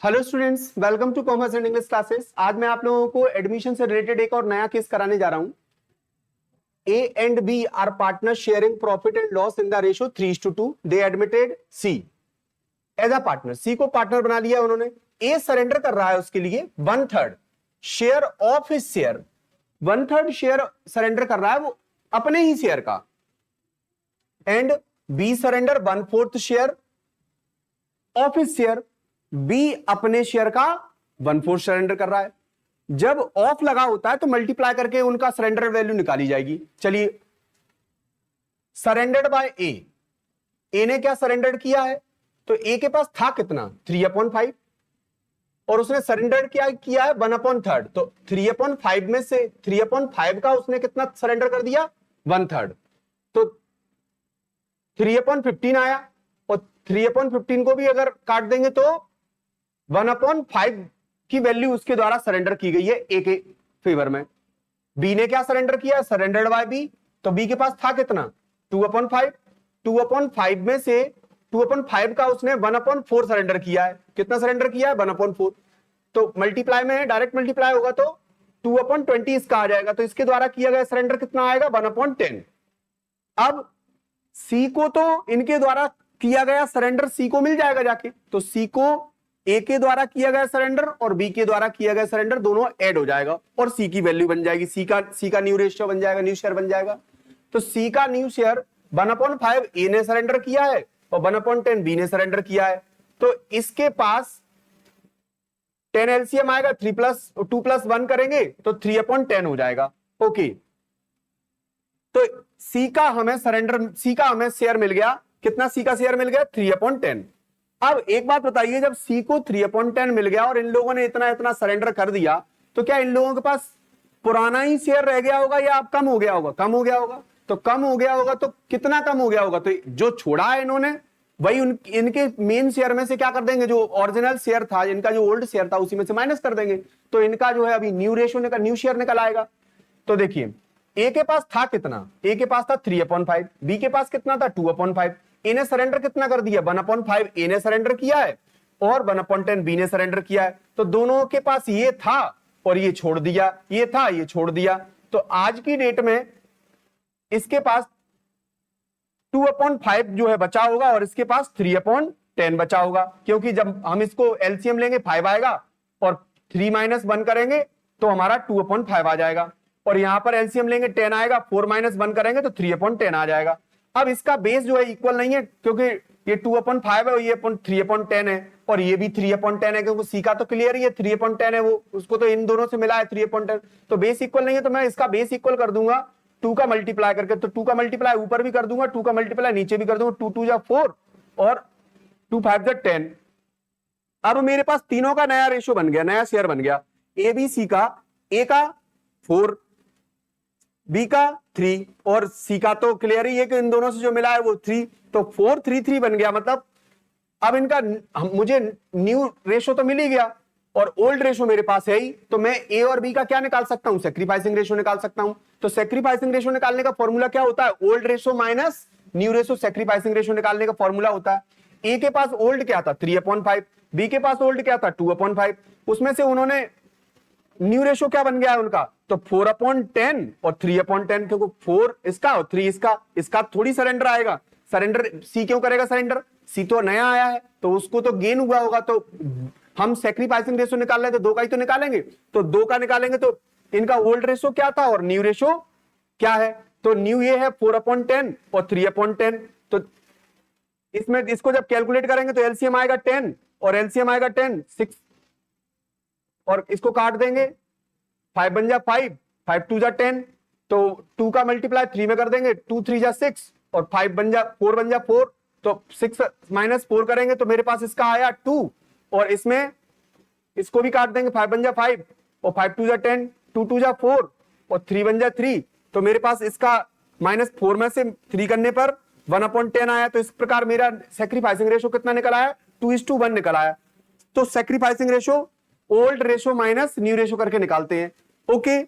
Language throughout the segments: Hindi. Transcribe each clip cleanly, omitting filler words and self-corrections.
Hello students, welcome to commerce and English classes. आज मैं आप लोगों को एडमिशन से रिलेटेड एक और नया केस कराने जा रहा हूं। A and B are partner sharing profit and loss in the ratio 3:2। They admitted C as a partner. C को पार्टनर बना लिया उन्होंने। ए सरेंडर कर रहा है उसके लिए 1/3 share of his share. 1/3 share surrender कर रहा है वो अपने ही शेयर का। And B surrender 1/4 share of his share. B अपने शेयर का 1/4 सरेंडर कर रहा है। जब ऑफ लगा होता है तो मल्टीप्लाई करके उनका सरेंडर वैल्यू निकाली जाएगी। चलिए, सरेंडर्ड बाय ए। ए ने क्या सरेंडर किया है? तो ए के पास था कितना? 3/5 और उसने सरेंडर क्या किया है? 1/3। तो 3/5 में से 3/5 का उसने कितना सरेंडर कर दिया? 1/3। तो 3/15 आया और 3/15 को भी अगर काट देंगे तो 1/5 की वैल्यू उसके द्वारा सरेंडर की गई है ए के फेवर में। बी ने क्या सरेंडर किया? Surrendered by B. तो बी के पास था कितना? 2/5। 2/5 में से 2/5 का उसने 1/4 सरेंडर किया है। कितना सरेंडर किया है? 1/4। तो मल्टीप्लाई में है, डायरेक्ट मल्टीप्लाई होगा तो 2/20 इसका आ जाएगा। तो इसके द्वारा किया गया सरेंडर कितना आएगा? 1/10। अब सी को तो इनके द्वारा किया गया सरेंडर सी को मिल जाएगा जाके। तो सी को ए के द्वारा किया गया सरेंडर और बी के द्वारा किया गया सरेंडर दोनों ऐड हो जाएगा और सी की वैल्यू बन जाएगी। सी का न्यू रेशियो बन जाएगा, न्यू शेयर बन जाएगा। तो सी का न्यू शेयर 1/5 ए ने सरेंडर किया है और 1/10 बी ने सरेंडर किया है। तो इसके पास 10 एलसीएम आएगा। 2 + 1 करेंगे तो 3/10 हो जाएगा। ओके, तो सी का हमें शेयर मिल गया। कितना सी का शेयर मिल गया? 3/10। अब एक बात बताइए, जब सी को 3/10 मिल गया और इन लोगों ने इतना इतना सरेंडर कर दिया तो क्या इन लोगों के पास पुराना ही शेयर रह गया होगा या अब कम हो गया होगा? कम हो गया होगा। तो कम हो गया होगा तो कितना कम हो गया होगा? तो जो छोड़ा है इन्होंने वही इनके मेन शेयर में से क्या कर देंगे? जो ओरिजिनल शेयर था, इनका जो ओल्ड शेयर था उसी में से माइनस कर देंगे। तो इनका जो है अभी न्यू रेशियो न्यू शेयर निकल आएगा। तो देखिए, ए के पास था कितना? ए के पास था 3/5। बी के पास कितना था? 2/5। ए ने सरेंडर कितना कर दिया? 1/5 ए ने सरेंडर किया है और 1/10 बी ने सरेंडर किया है। तो दोनों के पास ये था और ये छोड़ दिया, ये था ये छोड़ दिया। तो आज की डेट में इसके पास 2/5 जो है बचा होगा और इसके पास 3/10 बचा होगा, क्योंकि जब हम इसको एलसीएम लेंगे 5 आएगा और 3 - 1 करेंगे तो हमारा 2/5 आ जाएगा। और यहां पर एलसीएम लेंगे 10 आएगा, 4 - 1 करेंगे तो 3/10 आ जाएगा। अब इसका बेस जो है इक्वल नहीं है, क्योंकि ये 2/5 है और ये 3/10 है और ये भी 3/10 है, क्योंकि सी का तो क्लियर ही है 3/10 है, वो उसको तो इन दोनों से मिला है 3/10। तो बेस इक्वल नहीं है, तो मैं इसका बेस इक्वल कर दूंगा 2 का मल्टीप्लाई करके। तो 2 का मल्टीप्लाई ऊपर भी कर दूंगा, 2 का मल्टीप्लाई नीचे भी कर दूंगा। 2 × 2 = 4 और 2 × 5 = 10। अब मेरे पास तीनों का नया रेशियो बन गया, नया शेयर बन गया। ए बी सी का, ए का 4, बी का 3 और सी का तो क्लियर ही है कि इन दोनों से जो मिला है वो 3। तो 4 3 3 बन गया। मतलब अब इनका मुझे न्यू रेशो तो मिल ही गया और ओल्ड रेशो मेरे पास है ही। तो मैं ए और बी का क्या निकाल सकता हूं? सेक्रीफाइसिंग रेशो निकाल सकता हूं। तो सेक्रीफाइसिंग रेशो निकालने का फॉर्मूला क्या होता है? Old ratio minus new ratio. Sacrificing ratio निकालने का फॉर्मूला होता है, ए के पास ओल्ड क्या था? 3/5। बी के पास ओल्ड क्या था? 2/5। उसमें से उन्होंने न्यू रेशो क्या बन गया है उनका? तो 4/10 और 3/10, क्योंकि 4 इसका और 3 इसका थोड़ी सरेंडर आएगा। सरेंडर सी क्यों करेगा सरेंडर? सी तो नया आया है तो उसको तो गेन हुआ होगा। तो हम सेक्रीफाइसिंग रेशो निकाल रहे हैं तो 2 का ही तो निकालेंगे। तो 2 का निकालेंगे तो इनका ओल्ड रेशो क्या था और न्यू रेशो क्या है? तो न्यू ये है 4/10 और 3/10। तो इसमें इसको जब कैलकुलेट करेंगे तो एलसीएम आएगा 10 और एलसीएम आएगा 10, 6 और इसको काट देंगे। 5 बन जा 5, 5 × 2 = 10। तो 2 का मल्टीप्लाई 3 में कर देंगे, 2 × 3 = 6 और 4 बन जा 4। तो 6 - 4 करेंगे तो मेरे पास इसका आया 2 और इसमें इसको भी काट देंगे। 5 बन जा 5 और 5 × 2 = 10, 2 × 2 = 4 और 3 बन जा 3। तो मेरे पास इसका -4 में से 3 करने पर 1/10 आया। तो इस प्रकार मेरा सेक्रीफाइसिंग रेशो कितना निकल आया? 2:1 निकल आया। तो sacrificing ratio old ratio minus new ratio करके निकालते हैं। ओके,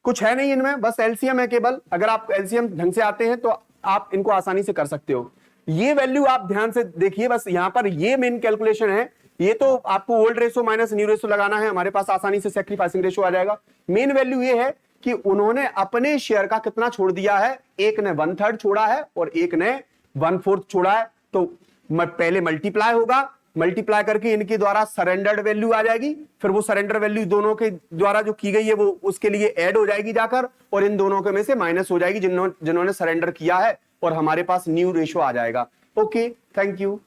कुछ है नहीं इनमें, बस एलसीएम है केवल। अगर आप एलसीएम ढंग से आते हैं तो आप इनको आसानी से कर सकते हो। ये वैल्यू आप ध्यान से देखिए, बस यहां पर ये मेन कैलकुलेशन है ये तो आपको old ratio minus new ratio लगाना है, हमारे पास आसानी से सैक्रिफाइसिंग रेशो आ जाएगा। मेन वैल्यू ये है कि उन्होंने अपने शेयर का कितना छोड़ दिया है, एक ने 1/3 छोड़ा है और एक ने 1/4 छोड़ा है। तो पहले मल्टीप्लाई होगा, मल्टीप्लाई करके इनके द्वारा सरेंडर्ड वैल्यू आ जाएगी, फिर वो सरेंडर वैल्यू दोनों के द्वारा जो की गई है वो उसके लिए ऐड हो जाएगी जाकर, और इन दोनों के में से माइनस हो जाएगी जिन्होंने सरेंडर किया है, और हमारे पास न्यू रेशो आ जाएगा। Okay, thank you.